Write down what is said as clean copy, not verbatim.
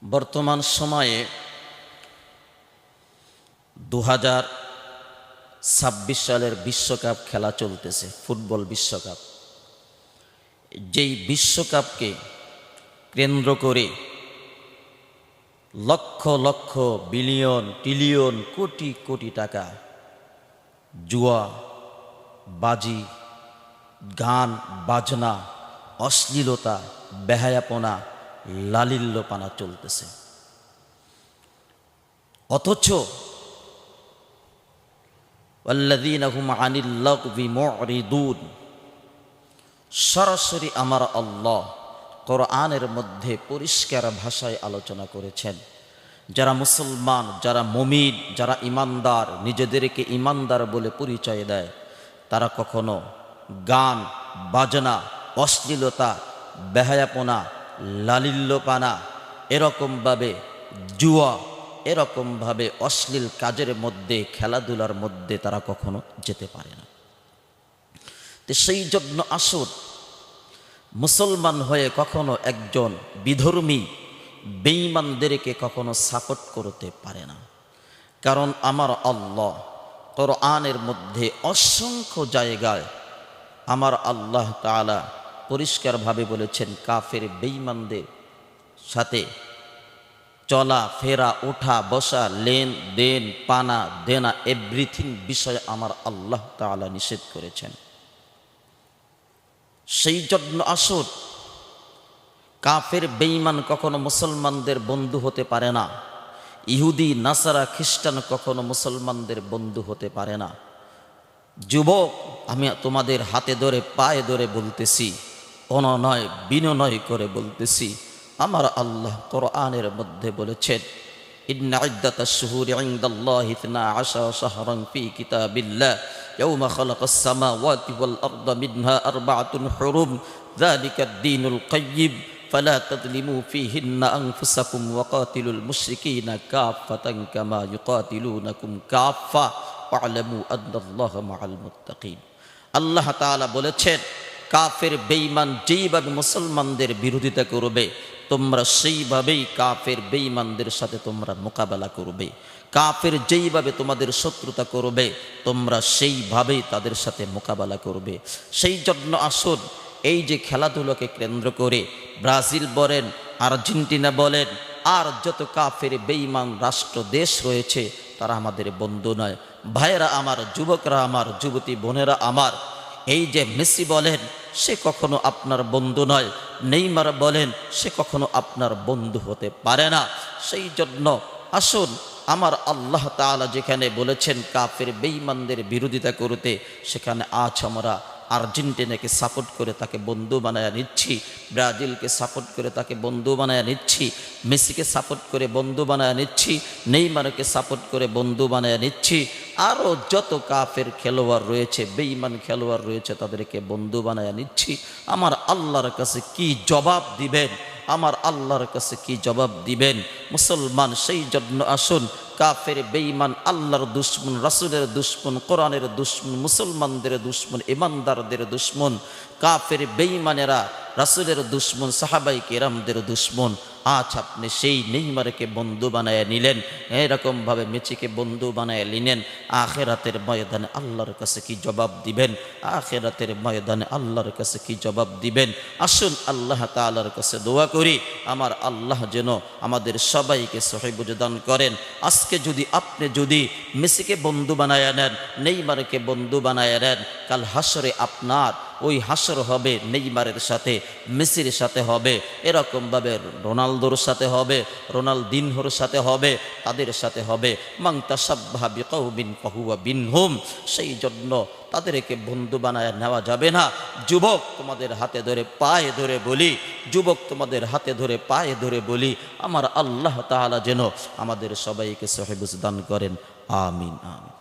বর্তমান সময়ে 2026 সালের বিশ্বকাপ খেলা চলতেছে, ফুটবল বিশ্বকাপ। যেই বিশ্বকাপকে কেন্দ্র করে লক্ষ লক্ষ বিলিয়ন ট্রিলিয়ন কোটি কোটি টাকা জুয়া, বাজি, গান বাজনা, অশ্লীলতা, বেহায়াপনা, লালিল্যপানা চলতেছে। অথচ ওয়াল্লাযীনা হুম আনিল লাগবি মুরিদুন, সরাসরি আমার আল্লাহ কোরআনের মধ্যে পরিষ্কার ভাষায় আলোচনা করেছেন, যারা মুসলমান, যারা মুমিন, যারা ইমানদার, নিজেদেরকে ইমানদার বলে পরিচয় দেয়, তারা কখনো গান বাজনা, অশ্লীলতা, বেহায়াপনা, লালিল্যপানা, এরকমভাবে জুয়া, এরকমভাবে অশ্লীল কাজের মধ্যে, খেলাধুলার মধ্যে তারা কখনো যেতে পারে না। তো সেই জন্য আসুন, মুসলমান হয়ে কখনো একজন বিধর্মী বেঈমানদেরকে কখনো সাপোর্ট করতে পারে না। কারণ আমার আল্লাহ কোরআনের মধ্যে অসংখ্য জায়গায় আমার আল্লাহ তাআলা পরিষ্কারভাবে বলেছেন, কাফের বেঈমানদের সাথে চলা ফেরা, ওঠা বসা, লেন দেন, পানা দেনা, এভরিথিং বিষয়ে আমার আল্লাহ তাআলা নিষেধ করেছেন। সেই জন্য আসুন, কাফের বেঈমান কখনো মুসলমানদের বন্ধু হতে পারে না। ইহুদি নাসারা খ্রিস্টান কখনো মুসলমানদের বন্ধু হতে পারে না। যুবক, আমি তোমাদের হাতে ধরে পায়ে ধরে বলতেছি, অনয় বিনয় করে বলতেছি, আমার আল্লাহ কোরআনের মধ্যে বলেছেন, ইন্না ইদ্দাতাশ শুহুরি ইনদাল্লাহি 12 শাহরান ফি কিতাবিল্লাহ ইয়াওমা খালাকাস সামাওয়াতি ওয়াল আরদা মিনহা আরবাআতুন হুরুম যালিকাদ দীনুল কাইয়্যিম ফালা তাযলিমু ফীহিন্না আনফুসাকুম ওয়া কাতিলুল মুশরিকিনা কাফাতান কামা ইউকাতিলুনাকুম কাফা ওয়া'লামু আন্নাল্লাহা মাআল মুত্তাকিন। আল্লাহ তাআলা বলেছেন, কাফের বেঈমান যেইভাবে মুসলমানদের বিরোধিতা করবে, তোমরা সেইভাবেই কাফের বেঈমানদের সাথে তোমরা মোকাবেলা করবে। কাফের যেইভাবে তোমাদের শত্রুতা করবে, তোমরা সেইভাবেই তাদের সাথে মোকাবেলা করবে। সেই জন্য আসুন, এই যে খেলাধুলাকে কেন্দ্র করে ব্রাজিল বলেন, আর্জেন্টিনা বলেন, আর যত কাফের বেঈমান রাষ্ট্র দেশ রয়েছে, তারা আমাদের বন্ধু নয়। ভাইয়েরা আমার, যুবকরা আমার, যুবতী বোনেরা আমার, এই যে মেসি বলেন, সে কখনো আপনার বন্ধু নয়। নেইমার বলেন, সে কখনো আপনার বন্ধু হতে পারে না। সেই জন্য আসুন, আমার আল্লাহ তাআলা যেখানে বলেছেন কাফের বেঈমানদের বিরোধিতা করতে, সেখানে আজ আমরা আর্জেন্টিনাকে সাপোর্ট করে তাকে বন্ধু বানায়া নিচ্ছি, ব্রাজিলকে সাপোর্ট করে তাকে বন্ধু বানায়া নিচ্ছি, মেসিকে সাপোর্ট করে বন্ধু বানায়া নিচ্ছি, নেইমারকে সাপোর্ট করে বন্ধু বানায়া নিচ্ছি। আরও যত কাফের খেলোয়াড় রয়েছে, বেঈমান খেলোয়াড় রয়েছে, তাদেরকে বন্ধু বানায়া নিচ্ছি। আমার আল্লাহর কাছে কি জবাব দিবেন? আমার আল্লাহর কাছে কি জবাব দিবেন মুসলমান? সেই জন্য আসুন, কাফের বেঈমান আল্লাহর দুশমন, রাসূলের দুশমন, কোরআনের দুশমন, মুসলমানদের দুশমন, ইমানদারদের দুশমন, কাফের বেঈমানেরা রাসূলের দুশমন, সাহাবায়ে কেরামদের দুশমন। আজ আপনি সেই নেইমারকে বন্ধু বানায় নিলেন, এরকমভাবে মেসিকে বন্ধু বানায় নিলেন। আখিরাতের ময়দানে আল্লাহর কাছে কি জবাব দিবেন? আখিরাতের ময়দানে আল্লাহর কাছে কি জবাব দিবেন? আসুন আল্লাহ তাআলার কাছে দোয়া করি, আমার আল্লাহ যেন আমাদের সবাইকে সহিহ বুঝ দান করেন। আজকে আপনি যদি মেসিকে বন্ধু বানায় নেন, নেইমারকে বন্ধু বানায় নেন, কাল হাসরে আপনার ওই হাসর হবে নেইমারের সাথে, মেসির সাথে হবে, এরকমভাবে রোনালদোর সাথে হবে, রোনালদিনহোর সাথে হবে, তাদের সাথে হবে। মান তাশাব্বাহা বিকাউমিন ফাহুয়া মিনহুম। সেই জন্য তাদেরকে বন্ধু বানায় নেওয়া যাবে না। যুবক, তোমাদের হাতে ধরে পায়ে ধরে বলি, যুবক, তোমাদের হাতে ধরে পায়ে ধরে বলি, আমার আল্লাহ তাআলা যেন আমাদের সবাইকে সহিহ বুঝ দান করেন। আমিন আমিন।